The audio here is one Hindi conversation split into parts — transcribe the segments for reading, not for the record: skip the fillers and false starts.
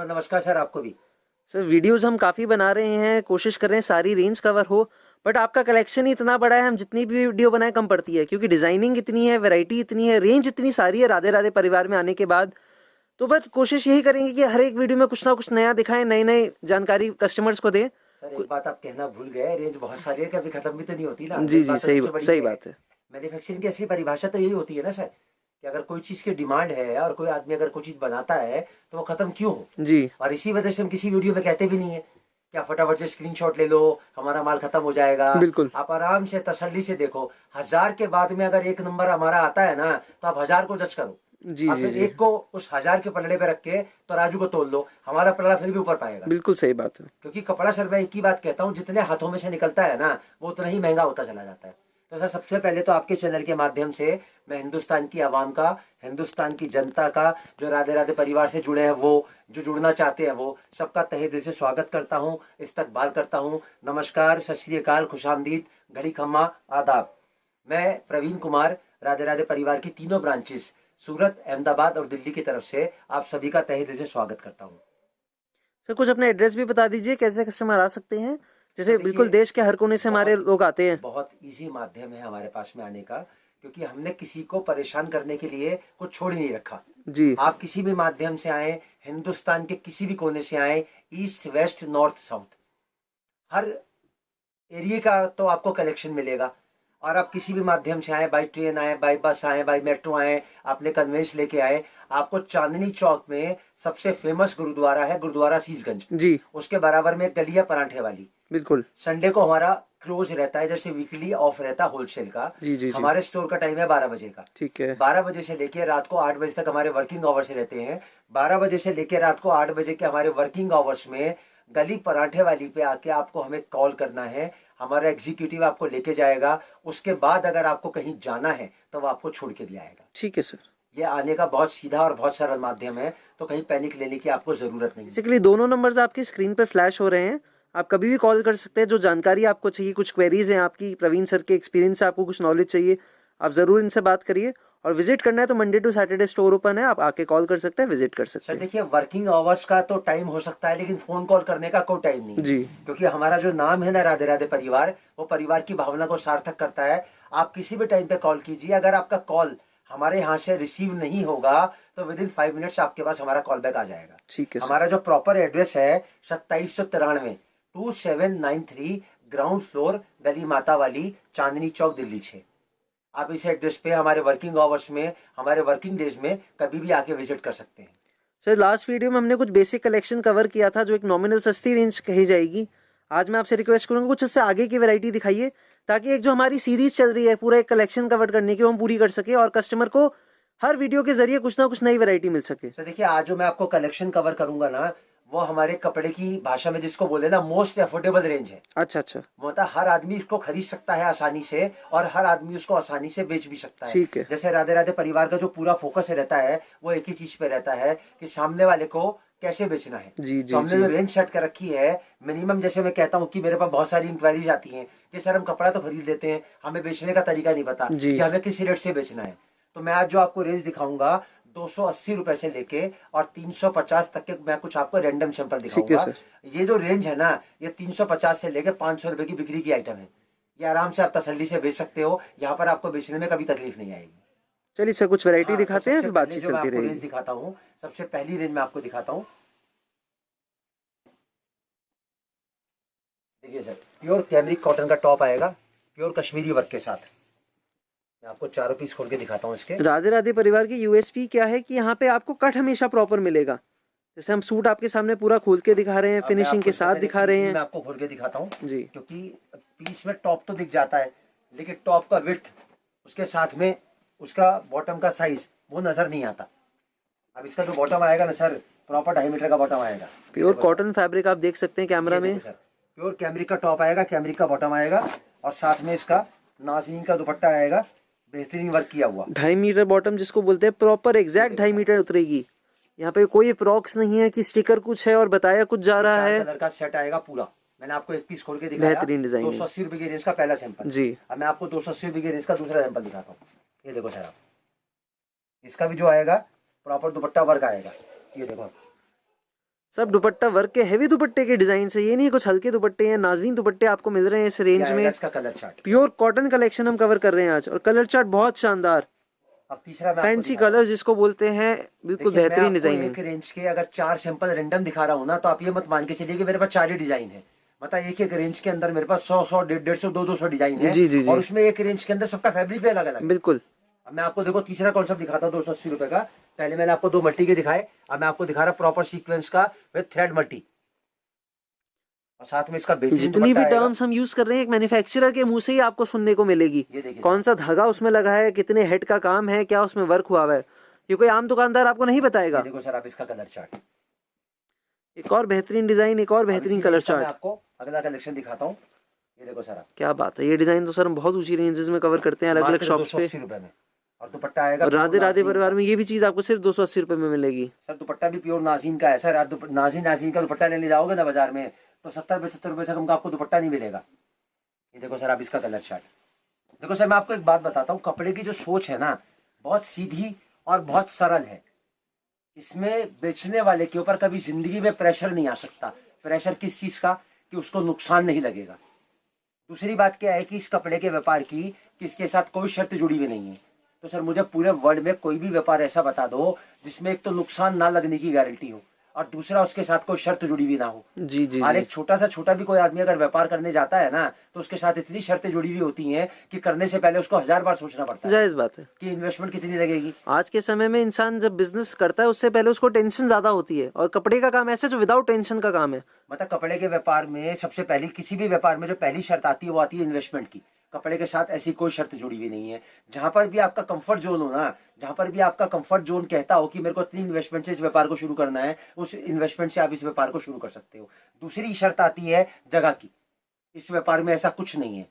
नमस्कार सर, आपको भी। सर वीडियोस हम काफ़ी बना रहे हैं, कोशिश कर रहे हैं सारी रेंज कवर हो, बट आपका कलेक्शन ही इतना बड़ा है, हम जितनी भी वीडियो बनाए कम पड़ती है, क्योंकि डिज़ाइनिंग इतनी है, वैरायटी इतनी है, रेंज इतनी सारी है राधे राधे परिवार में आने के बाद। तो बस कोशिश यही करेंगे कि हर एक वीडियो में कुछ ना कुछ नया दिखाएं, नई नई जानकारी कस्टमर्स को दें। सर एक बात आप कहना भूल गए, रेंज बहुत सारी है, कभी खत्म भी तो नहीं होती ना। जी मेन जी, बात तो सही सबसे बड़ी सही ये है। बात है। मैन्युफैक्चरिंग की असली परिभाषा तो यही होती है ना सर, कि अगर कोई चीज़ की डिमांड है और कोई आदमी अगर कोई चीज़ बनाता है तो वो खत्म क्यों हो। जी और इसी वजह से हम किसी वीडियो में कहते भी नहीं है कि आप फटाफट से स्क्रीनशॉट ले लो, हमारा माल खत्म हो जाएगा। बिल्कुल। आप आराम से तसल्ली से देखो, 1000 के बाद में अगर एक नंबर हमारा आता है ना, तो आप 1000 को जज करो। जी और जी फिर जी, एक को उस 1000 के पलड़े पे रख के तो राजू को तोल लो, हमारा पलड़ा फिर भी ऊपर पाएगा। बिल्कुल सही बात है। क्योंकि कपड़ा सर, मैं एक ही बात कहता हूँ, जितने हाथों में से निकलता है ना, वो उतना ही महंगा होता चला जाता है। तो सर सबसे पहले तो आपके चैनल के माध्यम से मैं हिंदुस्तान की आवाम का, हिंदुस्तान की जनता का, जो राधे राधे परिवार से जुड़े हैं, वो जो जुड़ना चाहते हैं, वो सबका तहे दिल से स्वागत करता हूँ, इस्तकबाल करता हूँ। नमस्कार, सत श्री अकाल, खुशामदीद, घड़ी खम्मा, आदाब। मैं प्रवीण कुमार, राधे राधे परिवार की तीनों ब्रांचेस सूरत, अहमदाबाद और दिल्ली की तरफ से आप सभी का तहे दिल से स्वागत करता हूँ। सर कुछ अपना एड्रेस भी बता दीजिए, कैसे कस्टमर आ सकते हैं, सर जैसे बिल्कुल देखिए, देश के हर कोने से हमारे बहुत लोग आते हैं। बहुत इजी माध्यम है हमारे पास में आने का, क्योंकि हमने किसी को परेशान करने के लिए कुछ छोड़ ही नहीं रखा। जी आप किसी भी माध्यम से आए, हिंदुस्तान के किसी भी कोने से आए, ईस्ट वेस्ट नॉर्थ साउथ, हर एरिया का तो आपको कलेक्शन मिलेगा। और आप किसी भी माध्यम से आए, बाई ट्रेन आए, बाई बस आए, बाई मेट्रो आए, आपने कन्वेंस लेके आए, आपको चांदनी चौक में सबसे फेमस गुरुद्वारा है, गुरुद्वारा सीसगंज, जी उसके बराबर में एक गली है परांठे वाली। बिल्कुल। संडे को हमारा क्लोज रहता है, जैसे वीकली ऑफ रहता है होलसेल का। जी जी जी, हमारे स्टोर का टाइम है 12 बजे का। ठीक है। 12 बजे से लेके रात को 8 बजे तक हमारे वर्किंग आवर्स रहते हैं। 12 बजे से लेके रात को 8 बजे के हमारे वर्किंग आवर्स में गली पराठे वाली पे आके आपको हमें कॉल करना है, हमारा एग्जीक्यूटिव आपको लेके जाएगा। उसके बाद अगर आपको कहीं जाना है तो वो आपको छोड़ के भी आएगा। ठीक है सर। ये आने का बहुत सीधा और बहुत सरल माध्यम है, तो कहीं पैनिक लेने की आपको जरूरत नहीं है। बेसिकली दोनों नंबर्स आपकी स्क्रीन पर फ्लैश हो रहे हैं, आप कभी भी कॉल कर सकते हैं। जो जानकारी आपको चाहिए, कुछ क्वेरीज हैं आपकी, प्रवीण सर के एक्सपीरियंस से आपको कुछ नॉलेज चाहिए, आप ज़रूर इनसे बात करिए। और विजिट करना है तो Monday to Saturday store open है, आप आके कॉल कर सकते हैं, विजिट कर सकते सर हैं। देखिए, वर्किंग आवर्स का तो टाइम हो सकता है, लेकिन फोन कॉल करने का कोई टाइम नहीं है। जी क्योंकि हमारा जो नाम है ना, राधे राधे परिवार, वो परिवार की भावना को सार्थक करता है। आप किसी भी टाइम पे कॉल कीजिए, अगर आपका कॉल हमारे यहाँ से रिसीव नहीं होगा तो विद इन 5 मिनट्स आपके पास हमारा कॉल बैक आ जाएगा। ठीक है सर। हमारा जो प्रॉपर एड्रेस है 2793 2793 ग्राउंड फ्लोर, गली माता वाली, चांदनी चौक, दिल्ली 6। आप इस एड्रेस पे हमारे वर्किंग आवर्स में, हमारे वर्किंग डेज में कभी भी आके विजिट कर सकते हैं। सर लास्ट वीडियो में हमने कुछ बेसिक कलेक्शन कवर किया था, जो एक नॉमिनल सस्ती रेंज कही जाएगी। आज मैं आपसे रिक्वेस्ट करूंगा कुछ उससे आगे की वैरायटी दिखाइए, ताकि एक जो हमारी सीरीज चल रही है पूरा एक कलेक्शन कवर करने की, वो हम पूरी कर सके और कस्टमर को हर वीडियो के जरिए कुछ ना कुछ नई वैरायटी मिल सके। तो देखिए, आज जो मैं आपको कलेक्शन कवर करूंगा ना, वो हमारे कपड़े की भाषा में जिसको बोले ना, मोस्ट अफोर्डेबल रेंज है। अच्छा अच्छा, मतलब हर आदमी इसको खरीद सकता है आसानी से, और हर आदमी उसको आसानी से बेच भी सकता है। ठीक है। जैसे राधे राधे परिवार का जो पूरा फोकस रहता है, वो एक ही चीज पे रहता है कि सामने वाले को कैसे बेचना है। जी तो जी हमने जी, जो रेंज सेट कर रखी है, मिनिमम, जैसे मैं कहता हूँ कि मेरे पास बहुत सारी इंक्वायरीज आती हैं कि सर हम कपड़ा तो खरीद लेते हैं, हमें बेचने का तरीका नहीं पता जी कि हमें किस रेट से बेचना है। तो मैं आज जो आपको रेंज दिखाऊंगा, 280 रुपए से लेके और 350 तक के, मैं कुछ आपको रैंडम सैंपल ठीक है दिखाऊंगा। सर। ये जो रेंज है ना, ये 350 से लेके 500 रुपए की बिक्री की आइटम है। ये आराम से आप तसल्ली से बेच सकते हो, यहाँ पर आपको बेचने में कभी तकलीफ नहीं आएगी। चलिए सर, कुछ वैरायटी हाँ, तो दिखाते हैं, सबसे फिर पहले बातचीत जो मैं चलती आपको रेंज रहेगी। दिखाता हूँ, सबसे पहली रेंज मैं आपको दिखाता हूँ। देखिए सर, प्योर कैमरिक कॉटन का टॉप आएगा, प्योर कश्मीरी वर्क के साथ। मैं आपको चारों पीस खोल के दिखाता हूँ इसके। राधे राधे परिवार की यूएसपी क्या है कि यहाँ पे आपको कट हमेशा प्रॉपर मिलेगा। जैसे हम सूट आपके सामने पूरा खोल के दिखा रहे हैं, मैं फिनिशिंग आपको के इसका साथ सर एक दिखा पीस रहे भी हैं। मैं आपको खोल के दिखाता हूँ, जी क्योंकि पीस में टॉप तो दिख जाता है, लेकिन टॉप का विड्थ, उसके साथ में उसका बॉटम का साइज वो नजर नहीं आता। अब इसका जो बॉटम आएगा ना सर, प्रॉपर 2.5 मीटर का बॉटम आएगा। प्योर कॉटन फैब्रिक आप देख सकते हैं कैमरा ये में। देखो सर, प्योर कैमरिक का टॉप आएगा, कैमरिक का बॉटम आएगा, और साथ में इसका नाज़नीन का दुपट्टा आएगा, बेहतरीन वर्क किया हुआ। 2.5 मीटर बॉटम जिसको बोलते हैं, प्रॉपर एग्जैक्ट 2.5 मीटर उतरेगी। यहाँ पे कोई अप्रॉक्स नहीं है कि स्टिकर कुछ है और बताया कुछ जा ये रहा 4 है। कलर का सेट आएगा पूरा। मैंने आपको एक पीस खोल के दिखाया, बेहतरीन डिजाइनिंग। 280 रुपए की रेंज का पहला सैंपल। जी अब मैं आपको 280 रुपए की रेंज का दूसरा सैंपल दिखाता हूँ। ये देखो सर, आप इसका भी जो आएगा प्रॉपर दुपट्टा वर्क आएगा। ये देखो, सब दुपट्टा वर्क के हेवी दुपट्टे के डिजाइन से, ये नहीं कुछ हल्के दुपट्टे हैं, नाज़रीन दुपट्टे आपको मिल रहे हैं इस रेंज में। इसका colour chart pure cotton collection हम कवर कर रहे हैं आज, और कलर चार्ट बहुत शानदार, अब तीसरा मैं फैंसी कलर जिसको बोलते हैं, बिल्कुल बेहतरीन डिजाइनिंग। एक रेंज के अगर 4 सैंपल रेंडम दिखा रहा हूँ ना, तो आप ये मत मान के चलिए कि मेरे पास 4 ही डिजाइन है। मतलब एक एक रेंज के अंदर मेरे पास 100 100 150 200 डिजाइन है। जी जी जी। और उसमें एक रेंज के अंदर सबका फैब्रिक भी अलग अलग है। बिल्कुल। अब मैं आपको देखो तीसरा कॉन्सेप्ट दिखाता हूँ 280 रुपए का। पहले मैंने आपको 2 मल्टी के दिखाए, अब मैं आपको दिखा रहा प्रॉपर सीक्वेंस का विद थ्रेड मल्टी, और साथ में इसका जितनी भी टर्म्स हम यूज कर रहे हैं एक मैन्युफैक्चरर के मुंह से ही आपको सुनने को मिलेगी। कौन सा धागा उसमें लगा है, कितने हेड का काम है, क्या उसमें वर्क हुआ है, ये कोई आम दुकानदार आपको नहीं बताएगा। देखो सर आप इसका कलर चार्ट, एक और बेहतरीन डिजाइन, एक और बेहतरीन कलर चार्ट। आपको अगला कलेक्शन दिखाता हूँ। ये देखो सर आप, क्या बात है, ये डिजाइन तो सर हम बहुत ऊंची रेंजेस में कवर करते हैं अलग अलग शॉप पे। 280 रुपए में, और दुपट्टा आएगा। और राधे राधे परिवार में ये भी चीज आपको सिर्फ 280 रुपए में मिलेगी। सर दुपट्टा भी प्योर नाज़रीन का है सर। नाज़रीन का दुपट्टा लेने जाओगे ना बाजार में, तो 70-75 रुपए से कम का आपको दुपट्टा नहीं मिलेगा। ये देखो सर आप इसका कलर चार्ट। देखो सर मैं आपको एक बात बताता हूँ, कपड़े की जो सोच है ना, बहुत सीधी और बहुत सरल है। इसमें बेचने वाले के ऊपर कभी जिंदगी में प्रेशर नहीं आ सकता। प्रेशर किस चीज का, कि उसको नुकसान नहीं लगेगा। दूसरी बात क्या है कि इस कपड़े के व्यापार की किसके साथ कोई शर्त जुड़ी हुई नहीं है। तो सर मुझे पूरे वर्ल्ड में कोई भी व्यापार ऐसा बता दो जिसमें एक तो नुकसान ना लगने की गारंटी हो, और दूसरा उसके साथ कोई शर्त जुड़ी हुई ना हो। जी जी। और एक छोटा सा छोटा भी कोई आदमी अगर व्यापार करने जाता है ना, तो उसके साथ इतनी शर्तें जुड़ी हुई होती हैं कि करने से पहले उसको 1000 बार सोचना पड़ता है। जायज बात है कि इन्वेस्टमेंट कितनी लगेगी। आज के समय में इंसान जब बिजनेस करता है उससे पहले उसको टेंशन ज्यादा होती है, और कपड़े का काम ऐसे जो विदाउट टेंशन का काम है। मतलब कपड़े के व्यापार में सबसे पहली, किसी भी व्यापार में जो पहली शर्त आती है वो आती है इन्वेस्टमेंट की। कपड़े के साथ ऐसी कोई शर्त जुड़ी हुई नहीं है। जहां पर भी आपका कंफर्ट जोन हो ना, जहां पर भी आपका कंफर्ट जोन कहता हो कि मेरे को इतनी इन्वेस्टमेंट से इस व्यापार को शुरू करना है, उस इन्वेस्टमेंट से आप इस व्यापार को शुरू कर सकते हो। दूसरी शर्त आती है जगह की। इस व्यापार में ऐसा कुछ नहीं है,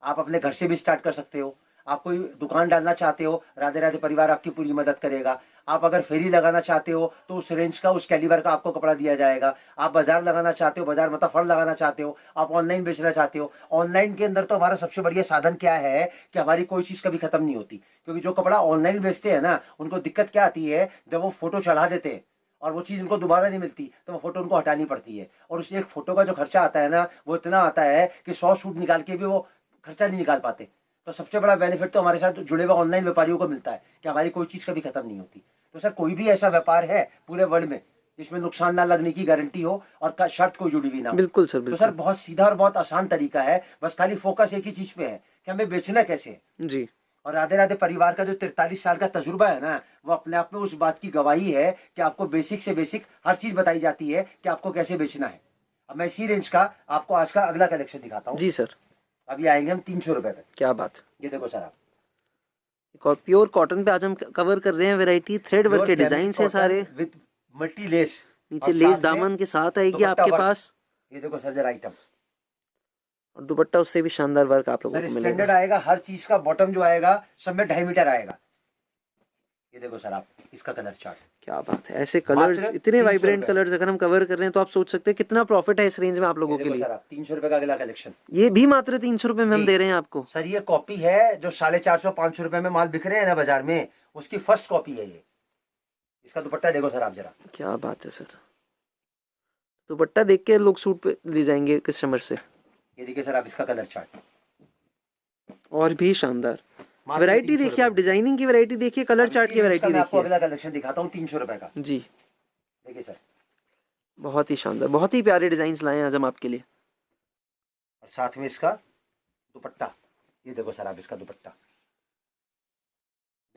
आप अपने घर से भी स्टार्ट कर सकते हो। आप कोई दुकान डालना चाहते हो, राधे राधे परिवार आपकी पूरी मदद करेगा। आप अगर फेरी लगाना चाहते हो तो उस रेंज का, उस कैलिबर का आपको कपड़ा दिया जाएगा। आप बाजार लगाना चाहते हो, बाजार मतलब फल लगाना चाहते हो, आप ऑनलाइन बेचना चाहते हो, ऑनलाइन के अंदर तो हमारा सबसे बढ़िया साधन क्या है कि हमारी कोई चीज कभी खत्म नहीं होती। क्योंकि जो कपड़ा ऑनलाइन बेचते हैं ना, उनको दिक्कत क्या आती है, जब वो फोटो चढ़ा देते हैं और वो चीज उनको दोबारा नहीं मिलती, तो वो फोटो उनको हटानी पड़ती है। और उस एक फोटो का जो खर्चा आता है ना, वो इतना आता है कि 100 सूट निकाल के भी वो खर्चा नहीं निकाल पाते। तो सबसे बड़ा बेनिफिट तो हमारे साथ जुड़े हुए ऑनलाइन व्यापारियों को मिलता है कि हमारी कोई चीज कभी खत्म नहीं होती। तो सर कोई भी ऐसा व्यापार है पूरे वर्ल्ड में जिसमें नुकसान ना लगने की गारंटी हो और शर्त कोई जुड़ी हुई ना हो? बिल्कुल सर, तो बिल्कुल। सर बहुत सीधा और बहुत आसान तरीका है, बस खाली फोकस एक ही चीज पे है कि हमें बेचना कैसे है। जी। और राधे राधे परिवार का जो 43 साल का तजुर्बा है ना, वो अपने आप में उस बात की गवाही है कि आपको बेसिक से बेसिक हर चीज बताई जाती है कि आपको कैसे बेचना है। अब मैं इसी रेंज का आपको आज का अगला कलेक्शन दिखाता हूँ। जी सर। अभी आएंगे हम 300 रुपए पे। क्या बात। ये देखो सर आप, एक और प्योर कॉटन पे आज हम कवर कर रहे हैं वैरायटी, थ्रेड वर्क के डिजाइन है सारे, विद मल्टी लेस, नीचे लेस दामन के साथ आएगी आपके पास। ये देखो सर जरा आइटम, और दुपट्टा उससे भी शानदार वर्क आप लोगों सर को स्टैंडर्ड मिलेगा। आएगा। हर चीज का बॉटम जो आएगा सब में 2.5 मीटर आएगा। ये देखो सर आप इसका कलर चार्ट। क्या बात है, ऐसे कलर्स, इतने वाइब्रेंट कलर्स अगर हम कवर कर रहे हैं तो आप सोच सकते हैं कितना प्रॉफिट है इस रेंज में आप लोगों के लिए। सर आप 300 रुपए का अगला कलेक्शन, ये भी मात्र 300 रुपए में हम दे रहे हैं आपको। सर ये कॉपी है जो 450-500 रुपए में माल बिक रहे हैं ना बाजार में, उसकी फर्स्ट कॉपी है ये। इसका दुपट्टा देखो सर आप जरा। क्या बात है सर, दुपट्टा देख के लोग सूट पे ले जाएंगे कस्टमर से। ये देखिए सर आप इसका कलर चार्ट, और भी शानदार वैरायटी देखिए आप, डिजाइनिंग की वैरायटी देखिए, कलर चार्ट की वैरायटी देखिए। आपको अगला कलेक्शन दिखाता हूँ 300 रुपए का। जी देखिए सर, बहुत ही शानदार, बहुत ही प्यारे डिजाइन लाए हैं आज हम आपके लिए। और साथ में इसका दुपट्टा, ये देखो सर आप इसका दुपट्टा,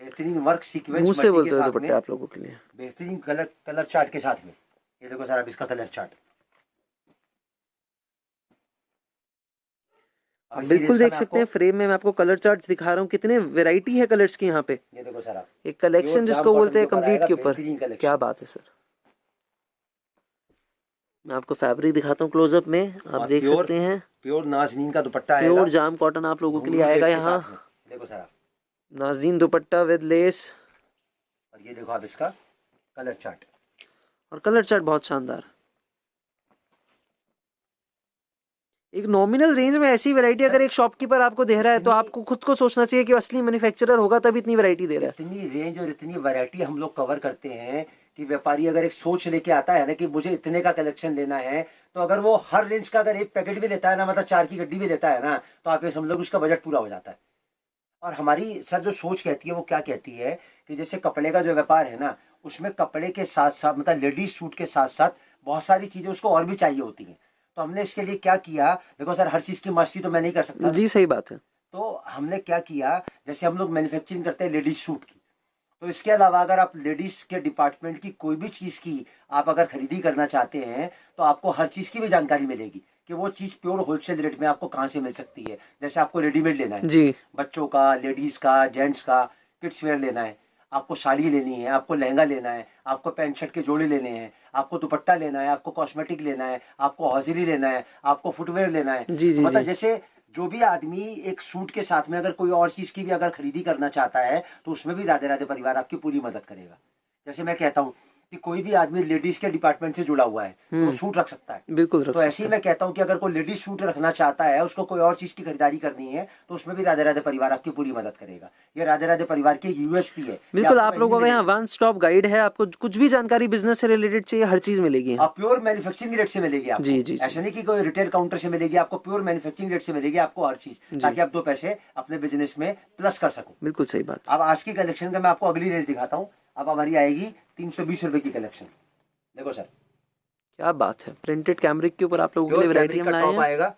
बेहतरीन वर्क सीक्वेंस मुंह से बोलते हैं दुपट्टे आप लोगों के लिए, बेहतरीन कलर चार्ट के साथ में। ये देखो सर आप इसका कलर चार्ट। आप बिल्कुल देख सकते हैं फ्रेम में मैं आपको कलर चार्ट्स दिखा रहा हूँ, कितने वैरायटी है कलर्स की यहाँ पे। ये देखो सर आप, एक कलेक्शन जिसको बोलते हैं कंप्लीट के ऊपर। क्या बात है सर, मैं आपको फैब्रिक दिखाता हूँ क्लोजअप में, आप देख सकते हैं प्योर नाज़नीन का दुपट्टा आएगा, प्योर जाम कॉटन आप लोगों के लिए आएगा यहाँ। देखो सर आप, नाज़नीन दुपट्टा विद लेस, और ये देखो आप इसका कलर चार्ट। और कलर चार्ट बहुत शानदार। एक नॉमिनल रेंज में ऐसी वैरायटी अगर एक शॉपकीपर आपको दे रहा है तो आपको खुद को सोचना चाहिए कि असली मैन्युफैक्चरर होगा तभी इतनी वैरायटी दे रहा है। इतनी रेंज और इतनी वैरायटी हम लोग कवर करते हैं कि व्यापारी अगर एक सोच लेके आता है ना कि मुझे इतने का कलेक्शन लेना है, तो अगर वो हर रेंज का अगर एक पैकेट भी लेता है ना, मतलब 4 की गड्डी भी लेता है ना, तो आप ये समझ लो कि उसका बजट पूरा हो जाता है। और हमारी सर जो सोच कहती है वो क्या कहती है कि जैसे कपड़े का जो व्यापार है ना, उसमें कपड़े के साथ साथ मतलब लेडीज सूट के साथ साथ बहुत सारी चीजें उसको और भी चाहिए होती हैं। तो हमने इसके लिए क्या किया, देखो सर हर चीज की मास्टरी तो मैं नहीं कर सकता ना। जी सही बात है। तो हमने क्या किया, जैसे हम लोग मैन्युफैक्चरिंग करते हैं लेडीज सूट की, तो इसके अलावा अगर आप लेडीज के डिपार्टमेंट की कोई भी चीज की आप अगर खरीदी करना चाहते हैं, तो आपको हर चीज की भी जानकारी मिलेगी कि वो चीज प्योर होलसेल रेट में आपको कहाँ से मिल सकती है। जैसे आपको रेडीमेड लेना है, जी बच्चों का, लेडीज का, जेंट्स का, किड्स वेयर लेना है, आपको साड़ी लेनी है, आपको लहंगा लेना है, आपको पैंट शर्ट के जोड़े लेने हैं, आपको दुपट्टा लेना है, आपको कॉस्मेटिक लेना है, आपको हौजरी लेना है, आपको फुटवेयर लेना है। जी तो जी मतलब जी जैसे जो भी आदमी एक सूट के साथ में अगर कोई और चीज की भी अगर खरीदी करना चाहता है, तो उसमें भी राधे राधे परिवार आपकी पूरी मदद करेगा। जैसे मैं कहता हूँ कि कोई भी आदमी लेडीज के डिपार्टमेंट से जुड़ा हुआ है तो वो सूट रख सकता है। बिल्कुल रख तो ऐसे सकते ही हैं। मैं कहता हूँ कि अगर कोई लेडीज सूट रखना चाहता है, उसको कोई और चीज की खरीदारी करनी है, तो उसमें भी राधे राधे परिवार आपकी पूरी मदद करेगा। ये राधे राधे परिवार की यूएसपी है, ये बिल्कुल, आपको आप कहीं लोगों नहीं का यहाँ मिलेगी। वन स्टॉप गाइड है, आपको कुछ भी जानकारी बिजनेस से रिलेटेड चाहिए हर चीज मिलेगी यहाँ। आप प्योर मैन्युफैक्चरिंग रेट से मिलेगी जी आपको, जी जी ऐसा नहीं कि कोई रिटेल काउंटर से मिलेगी, आपको प्योर मैन्युफैक्चरिंग रेट से मिलेगी आपको हर चीज, जी ताकि आप 2 पैसे अपने बिजनेस में प्लस कर सको। बिल्कुल सही बात। अब आज की कलेक्शन का मैं आपको अगली रेंज दिखाता हूँ। अब हमारी आएगी 320 रुपए की कलेक्शन। देखो सर, क्या बात है, प्रिंटेड कैमरिक के ऊपर आप लोगों के प्योर लिए वैरायटी कैमरिक हम का लाए टॉप हैं। आएगा,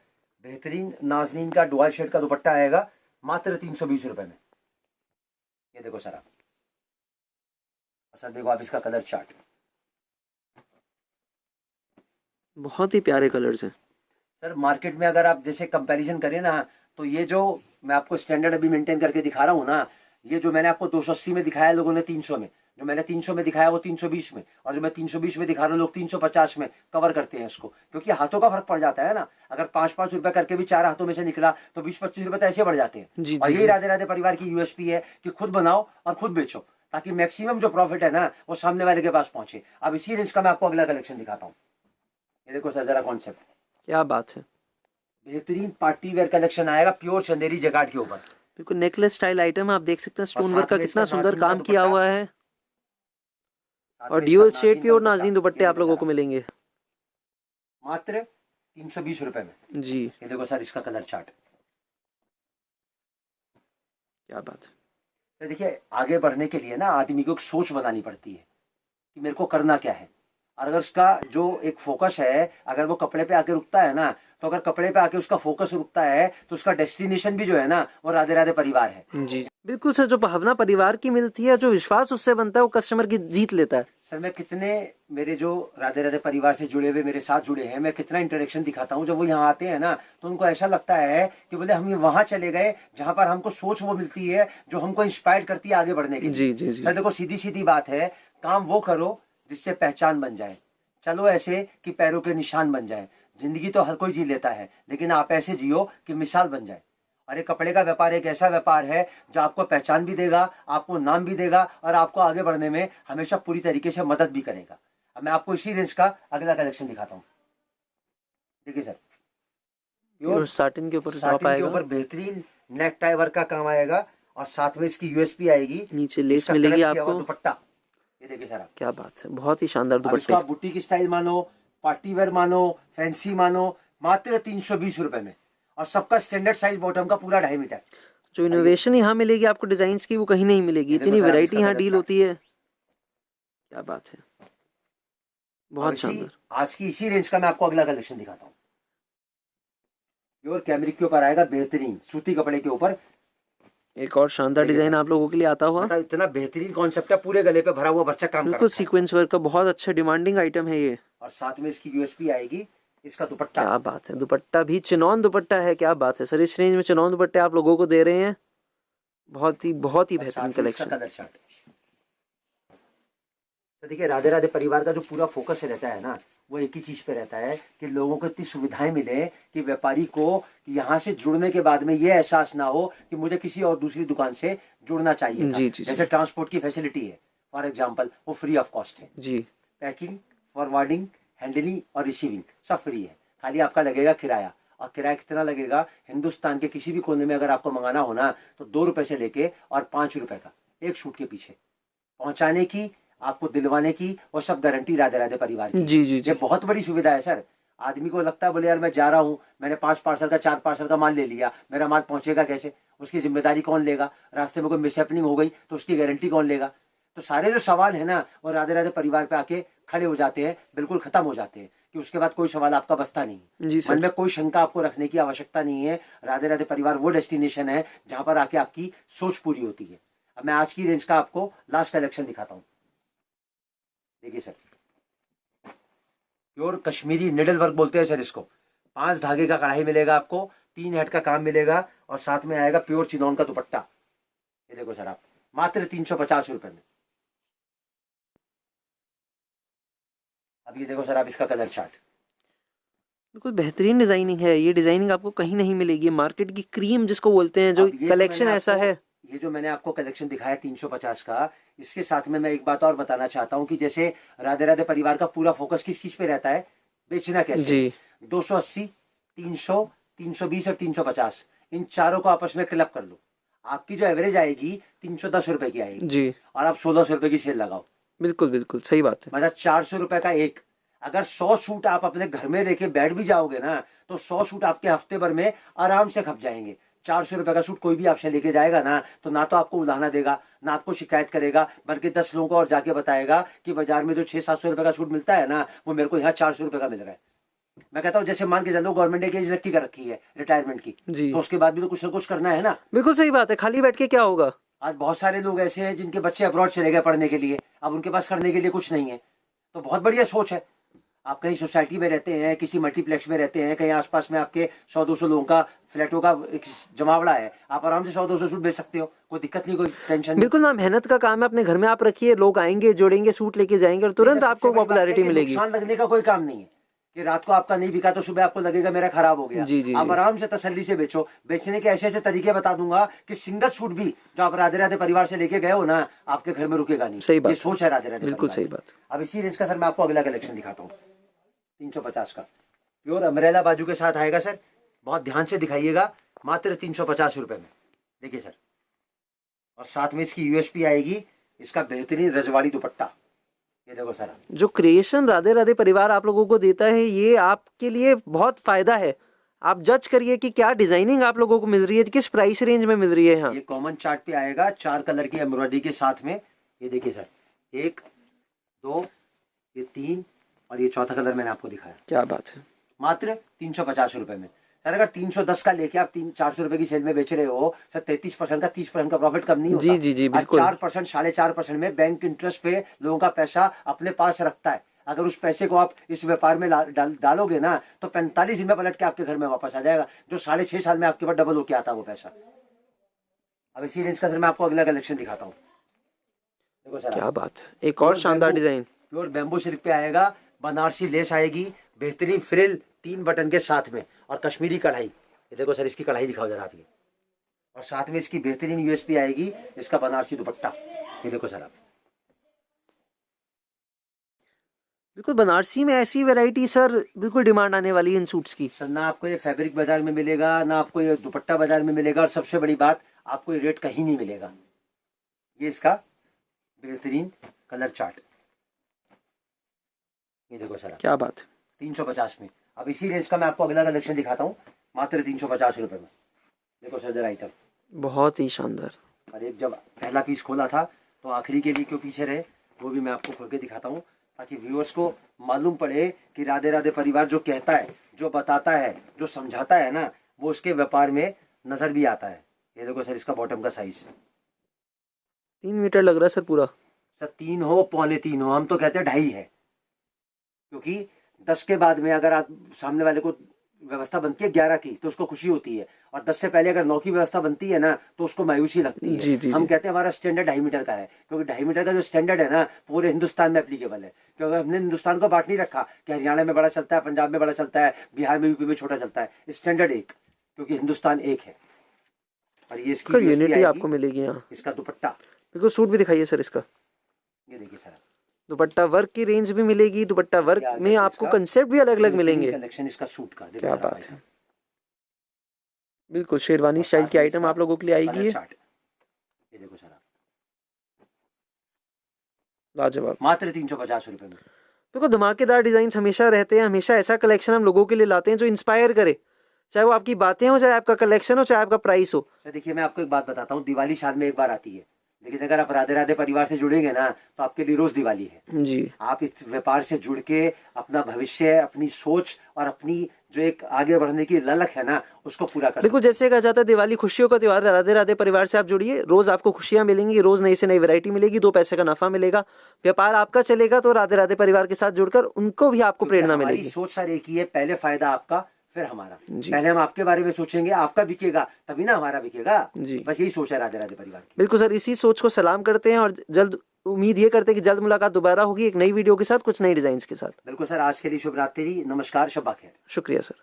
बेहतरीन नाजनीन का डुअल शेड का दुपट्टा आएगा, मात्र 320 रुपए में। ये देखो सर आप, और सर देखो आप इसका कलर चार्ट, बहुत ही प्यारे कलर्स हैं। सर मार्केट में अगर आप जैसे कंपैरिजन करें ना, तो ये जो मैं आपको स्टैंडर्ड अभी मेंटेन करके दिखा रहा हूँ ना, ये जो मैंने आपको 280 में दिखाया लोगों ने 300 में, जो मैंने 300 में दिखाया वो 320 में, और जो मैं 320 में दिखा रहा हूँ लोग 350 में कवर करते हैं इसको, क्योंकि हाथों का फर्क पड़ जाता है ना। अगर 5-5 रुपए करके भी 4 हाथों में से निकला तो 20-25 रुपए तो ऐसे बढ़ जाते हैं। जी और जी यही जी राधे राधे परिवार की यूएसपी है कि खुद बनाओ और खुद बेचो, ताकि मैक्सिमम जो प्रॉफिट है ना वो सामने वाले के पास पहुंचे। अब इसी रेंज का मैं आपको अगला कलेक्शन दिखाता हूँ। ये देखो सर जरा कॉन्सेप्ट, क्या बात है। बेहतरीन पार्टी वेयर कलेक्शन आएगा प्योर चंदेरी जगाट के ऊपर, बिल्कुल नेकलेस स्टाइल आइटम, आप देख सकते हैं और स्टोन वर्क साथ का में कितना इसका सुंदर नाज़नीन का काम किया दुपट्टा, हुआ है। साथ और में इसका ड्यूअल शेड नाज़नीन का प्योर दुपट्टा। नाज़नीन दुपट्टे ये आप देखो लोगों सर को मिलेंगे। मात्र 320 रुपए में। जी ये देखो सर इसका कलर चार्ट। क्या बात है। तो देखिए आगे बढ़ने के लिए ना आदमी को एक सोच बनानी पड़ती है कि मेरे को करना क्या है, और अगर उसका जो एक फोकस है अगर वो कपड़े पे आके रुकता है ना, तो अगर कपड़े पे आके उसका फोकस रुकता है तो उसका डेस्टिनेशन भी जो है ना वो राधे राधे परिवार है। जी बिल्कुल सर, जो भावना परिवार की मिलती है, जो विश्वास उससे बनता है, वो कस्टमर की जीत लेता है। सर मैं कितने मेरे जो राधे राधे परिवार से जुड़े हुए मेरे साथ जुड़े हैं, मैं कितना इंटरेक्शन दिखाता हूँ, जब वो यहाँ आते हैं ना तो उनको ऐसा लगता है कि बोले हम वहां चले गए जहां पर हमको सोच वो मिलती है जो हमको इंस्पायर करती है आगे बढ़ने के लिए। जी जी जी सर देखो सीधी सीधी बात है, काम वो करो जिससे पहचान बन जाए, चलो ऐसे कि पैरों के निशान बन जाए। जिंदगी तो हर कोई जी लेता है, लेकिन आप ऐसे जियो कि मिसाल बन जाए। और ये कपड़े का व्यापार एक ऐसा व्यापार है जो आपको पहचान भी देगा, आपको नाम भी देगा, और आपको आगे बढ़ने में हमेशा पूरी तरीके से मदद भी करेगा। अब मैं आपको इसी रेंज का अगला कलेक्शन दिखाता हूँ। देखिए सर, प्योर साटिन के ऊपर टॉप साटिन के आएगा, ऊपर बेहतरीन नेक टाई वर्क का काम आएगा, और साथ में इसकी यूएसपी आएगी, नीचे लेस इसका मिलेगी क्रश किया हुआ आपको। दुपट्टा। ये देखिए सर आप, क्या बात है, बहुत ही शानदार अब इसको दुपट्टे। आप बुटीक स्टाइल मानो, पार्टी वेयर मानो, फैंसी मानो, मात्र 320 रुपए में, और सबका स्टैंडर्ड साइज बॉटम का पूरा 2.5 मीटर। जो इनोवेशन यहाँ मिलेगी आपको डिजाइन की, वो कहीं नहीं मिलेगी, ये देखो इतनी सर आप वैरायटी इसका यहाँ कलर डील चार्ट। होती है। क्या बात है, अब बहुत इसी शानदार। आज की इसी रेंज का मैं आपको अगला कलेक्शन दिखाता हूँ। प्योर कैमरिक के ऊपर आएगा, बेहतरीन सूती कपड़े के ऊपर। एक और शानदार देखिए डिजाइन सर, आप लोगों के लिए आता हुआ। मतलब इतना बेहतरीन कॉन्सेप्ट है, पूरे गले पे भरा हुआ बच्चा काम कर बिल्कुल रखा है। सीक्वेंस वर्क का बहुत अच्छा डिमांडिंग आइटम है ये। और साथ में इसकी यूएसपी आएगी, इसका दुपट्टा। क्या बात है, दुपट्टा भी चिनौन दुपट्टा है। क्या बात है सर, इस रेंज में चिनौन दुपट्टे आप लोगों को दे रहे हैं, बहुत ही और बेहतरीन साथ में इसका कलेक्शन। Colour chart. तो देखिए राधे राधे परिवार का जो पूरा फोकस रहता है ना, वो एक ही चीज पे रहता है कि लोगों को इतनी सुविधाएं मिले कि व्यापारी को यहाँ से जुड़ने के बाद में ये एहसास ना हो कि मुझे किसी और दूसरी दुकान से जुड़ना चाहिए था। जी जी जैसे ट्रांसपोर्ट की फैसिलिटी है फॉर एग्जाम्पल, वो फ्री ऑफ कॉस्ट है। जी पैकिंग, फॉरवर्डिंग, हैंडलिंग और रिसीविंग सब फ्री है। खाली आपका लगेगा किराया, और किराया कितना लगेगा, हिंदुस्तान के किसी भी कोने में अगर आपको मंगाना हो ना, तो 2 रुपए से लेके और 5 रुपए का एक सूट के पीछे पहुंचाने की आपको दिलवाने की, और सब गारंटी राधे राधे परिवार की। जी जी ये जी। बहुत बड़ी सुविधा है सर। आदमी को लगता है बोले यार मैं जा रहा हूँ, मैंने 5 पार्सल का 4 पार्सल का माल ले लिया, मेरा माल पहुंचेगा कैसे, उसकी जिम्मेदारी कौन लेगा, रास्ते में कोई मिसहैपनिंग हो गई तो उसकी गारंटी कौन लेगा। तो सारे जो सवाल है ना वो राधे राधे परिवार पे आके खड़े हो जाते हैं, बिल्कुल खत्म हो जाते हैं, कि उसके बाद कोई सवाल आपका बचता नहीं। जी मन सर। में कोई शंका आपको रखने की आवश्यकता नहीं है। राधे राधे परिवार वो डेस्टिनेशन है जहां पर आके आपकी सोच पूरी होती है। अब मैं आज की रेंज का आपको लास्ट कलेक्शन दिखाता हूँ। देखिए sir, pure Kashmiri needle work बोलते हैं सर इसको। 5 धागे का कढ़ाई मिलेगा आपको, 3 हेड का काम मिलेगा, और साथ में आएगा प्योर चिनौन का दुपट्टा। ये देखो सर आप, मात्र 350 रुपए में। अब ये देखो सर आप इसका कलर चार्ट। बिल्कुल बेहतरीन डिजाइनिंग है, ये डिजाइनिंग आपको कहीं नहीं मिलेगी। मार्केट की क्रीम जिसको बोलते हैं, जो अब ये कलेक्शन मैंने ऐसा आपको- है। ये जो मैंने आपको कलेक्शन दिखाया 350 का, इसके साथ में मैं एक बात और बताना चाहता हूँ कि जैसे राधे राधे परिवार का पूरा फोकस किस चीज पे रहता है, बेचना कैसे जी। है। 280, 300, 320 और 350, इन चारों को आपस में क्लब कर लो, आपकी जो एवरेज आएगी 310 रुपए की आएगी, जी और आप 1600 रुपए की सेल लगाओ। बिल्कुल बिल्कुल सही बात है। मतलब 400 रुपए का एक। अगर 100 सूट आप अपने घर में लेके बैठ भी जाओगे ना, तो 100 सूट आपके हफ्ते भर में आराम से खप जाएंगे। 400 रुपए का सूट कोई भी आपसे लेके जाएगा ना, तो ना तो आपको उलाहना देगा, ना आपको शिकायत करेगा, बल्कि 10 लोगों को और जाके बताएगा कि बाजार में जो 600-700 रुपए का सूट मिलता है ना, वो मेरे को यहाँ 400 रुपए का मिल रहा है। मैं कहता हूँ जैसे मान के चलो गवर्नमेंट ने एक एज नक्की कर रखी है रिटायरमेंट की, जी तो उसके बाद भी तो कुछ ना कुछ करना है ना। बिल्कुल सही बात है, खाली बैठ के क्या होगा। आज बहुत सारे लोग ऐसे हैं जिनके बच्चे अब्रॉड चले गए पढ़ने के लिए, अब उनके पास करने के लिए कुछ नहीं है। तो बहुत बढ़िया सोच है। आप कहीं सोसाइटी में रहते हैं, किसी मल्टीप्लेक्स में रहते हैं, कहीं आसपास में आपके 100-200 लोगों का फ्लैटों का एक जमावड़ा है, आप आराम से 100-200 सूट बेच सकते हो, कोई दिक्कत नहीं, कोई टेंशन नहीं। बिल्कुल ना, मेहनत का काम है, अपने घर में आप रखिए, लोग आएंगे जोड़ेंगे सूट लेके जाएंगे और तुरंत सबसे आपको बड़ी बात पॉपुलैरिटी है कि मिलेगी। नुकसान लगने का कोई काम नहीं है, कि रात को आपका नहीं बिका तो सुबह आपको लगेगा मेरा खराब हो गया। जी जी आप जी। आराम से तसल्ली से बेचो। बेचने के ऐसे ऐसे तरीके बता दूंगा कि सिंगल सूट भी जो आप राधे राधे परिवार से लेके गए हो ना, आपके घर में रुकेगा नहीं। सही बात ये सोच है राधे राधे बिल्कुल परिवार सही की। बात। अब इसी रेंज का सर मैं आपको अगला कलेक्शन दिखाता हूँ, 350 का प्योर अम्ब्रेला बाजू के साथ आएगा सर। बहुत ध्यान से दिखाइएगा, मात्र 350 रुपए में। देखिए सर, और साथ में इसकी यूएसपी आएगी, इसका बेहतरीन रजवाड़ी दुपट्टा। ये देखो सर, जो क्रिएशन राधे राधे परिवार आप लोगों को देता है, ये आपके लिए बहुत फायदा है। आप जज करिए कि क्या डिजाइनिंग आप लोगों को मिल रही है, किस प्राइस रेंज में मिल रही है यहाँ। ये कॉमन चार्ट पे आएगा 4 कलर की एम्ब्रॉयडरी के साथ में। ये देखिए सर, 1, 2, ये 3 और ये चौथा कलर मैंने आपको दिखाया। क्या बात है। मात्र 350 रुपए में सर। अगर 310 का लेके आप 400 रुपए की सेल में बेच रहे हो सर, 33% का 30% का प्रॉफिट कम नहीं होता। जी जी जी बिल्कुल। 4%, 4.5% में बैंक इंटरेस्ट पे लोगों का पैसा अपने पास रखता है। अगर उस पैसे को आप इस व्यापार में डालोगे ना, तो 45 दिन में पलट के आपके घर में वापस आ जाएगा, जो 6.5 साल में आपके पास डबल होके आता है वो पैसा। अब इसी रेंज का सर मैं आपको अगला कलेक्शन दिखाता हूँ। देखो सर, क्या बात है, एक और शानदार डिजाइन। प्योर बैम्बू सिल्क पे आएगा, बनारसी लेस आएगी, बेहतरीन फ्रिल 3 बटन के साथ में, और कश्मीरी कढ़ाई। ये देखो सर, इसकी कढ़ाई दिखाओ जरा आप ये, और साथ में इसकी बेहतरीन यूएसपी आएगी, इसका बनारसी दुपट्टा। ये देखो सर आप, बिल्कुल बनारसी में ऐसी वैरायटी सर बिल्कुल डिमांड आने वाली है इन सूट्स की। सर ना आपको ये फैब्रिक बाजार में मिलेगा, ना आपको ये दुपट्टा बाजार में मिलेगा, और सबसे बड़ी बात आपको ये रेट कहीं नहीं मिलेगा। ये इसका बेहतरीन कलर चार्ट। ये देखो सर आप, क्या बात है। 350 में। अब इसी रेंज का मैं आपको अगला कलेक्शन दिखाता हूँ, मात्र 350 रुपए में। देखो सर जरा आइटम, बहुत ही शानदार। और एक जब पहला पीस खोला था तो आखिरी के लिए क्यों पीछे रहे, वो भी मैं आपको खोल के दिखाता हूँ, ताकि व्यूअर्स को मालूम पड़े कि राधे राधे परिवार जो कहता है, जो बताता है, जो समझाता है ना, वो उसके व्यापार में नजर भी आता है। ये देखो सर, इसका बॉटम का साइज 3 मीटर लग रहा है सर पूरा। सर 3 हो, 2.25 हो, हम तो कहते हैं 2.5 है, क्योंकि 10 के बाद में अगर आप सामने वाले को व्यवस्था बनती है 11 की तो उसको खुशी होती है, और 10 से पहले अगर 9 की व्यवस्था बनती है ना तो उसको मायूसी लगती है। जी जी हम जी। कहते हैं हमारा स्टैंडर्ड 2.5 मीटर का है, क्योंकि 2.5 मीटर का जो स्टैंडर्ड है ना पूरे हिंदुस्तान में एप्लीकेबल है। क्योंकि हमने हिंदुस्तान को बांट नहीं रखा कि हरियाणा में बड़ा चलता है, पंजाब में बड़ा चलता है, बिहार में, यूपी में छोटा चलता है। स्टैंडर्ड एक, क्योंकि हिंदुस्तान एक है। और ये इसकी यूनिटी आपको मिलेगी यहाँ। इसका दुपट्टा, बिल्कुल सूट भी दिखाइए सर इसका। ये देखिए सर, दुपट्टा वर्क की रेंज भी मिलेगी, दुपट्टा वर्क में आपको कंसेप्ट भी अलग अलग मिलेंगे। कलेक्शन इसका सूट का, क्या बात है। बिल्कुल शेरवानी स्टाइल की आइटम आप लोगों के लिए आएगी। ये देखो सर, लाजवाब। मात्र 350 रुपए में। देखो धमाकेदार डिजाइन हमेशा रहते हैं, हमेशा ऐसा कलेक्शन हम लोगों के लिए लाते हैं जो इंस्पायर करे, चाहे वो आपकी बातें हो, चाहे आपका कलेक्शन हो, चाहे आपका प्राइस हो। तो देखिए मैं आपको एक बात बताता हूँ, दिवाली साल में एक बार आती है, लेकिन अगर आप राधे राधे परिवार से जुड़ेंगे ना तो आपके लिए रोज दिवाली है जी। आप इस व्यापार से जुड़ के अपना भविष्य, अपनी सोच और अपनी जो एक आगे बढ़ने की ललक है ना उसको पूरा कर बिल्कुल, जैसे कहा जाता है दिवाली खुशियों का त्योहार, राधे राधे परिवार से आप जुड़िए, रोज आपको खुशियां मिलेंगी, रोज नई से नई वैरायटी मिलेगी, 2 पैसे का नफा मिलेगा, व्यापार आपका चलेगा, तो राधे राधे परिवार के साथ जुड़कर उनको भी आपको प्रेरणा हमारी मिलेगी। सोच सर एक ही है, पहले फायदा आपका फिर हमारा। पहले हम आपके बारे में सोचेंगे, आपका बिकेगा तभी ना हमारा बिकेगा जी। बस यही सोच है राधे राधे परिवार की। बिल्कुल सर, इसी सोच को सलाम करते हैं और जल्द उम्मीद ये करते हैं कि जल्द मुलाकात दोबारा होगी एक नई वीडियो के साथ, कुछ नई डिजाइन के साथ। बिल्कुल सर, आज के लिए शुभ रात्रि, नमस्कार, शब्बा खैर। शुक्रिया सर।